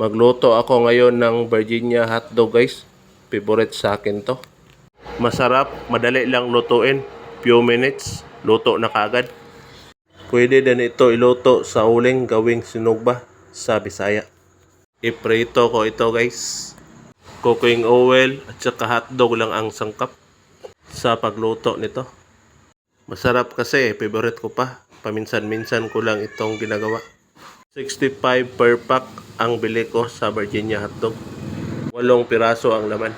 Magluto ako ngayon ng Virginia hotdog guys. Favorite sa akin to. Masarap, madali lang lutuin. Few minutes, luto na kaagad. Pwede din ito iluto sa uling gawing sinugba sa Bisaya. Iprito ko ito guys. Cooking oil at saka hotdog lang ang sangkap sa pagluto nito. Masarap kasi, favorite ko pa. Paminsan-minsan ko lang itong ginagawa. 65 per pack ang bili ko sa Virginia hotdog. 8 piraso ang laman.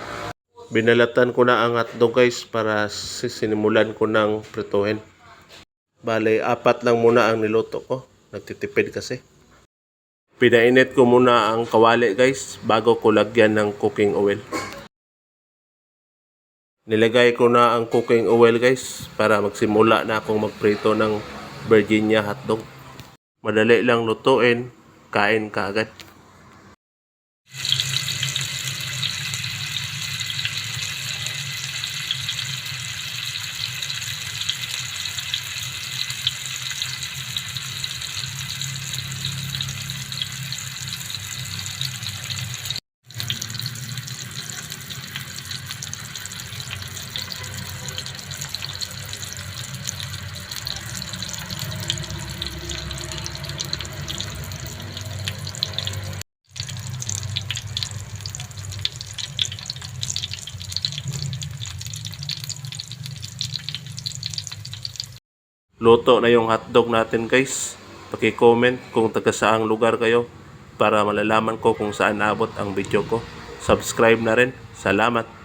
Binalatan ko na ang hotdog guys para sinimulan ko ng prituhin. Bale, 4 lang muna ang niluto ko. Nagtitipid kasi. Pinainit ko muna ang kawali guys bago ko lagyan ng cooking oil. Nilagay ko na ang cooking oil guys para magsimula na akong magprito ng Virginia hotdog. Madali lang lutuin, kain ka agad. Luto na yung hotdog natin guys. Paki-comment kung taga saang lugar kayo para malalaman ko kung saan abot ang video ko. Subscribe na rin. Salamat.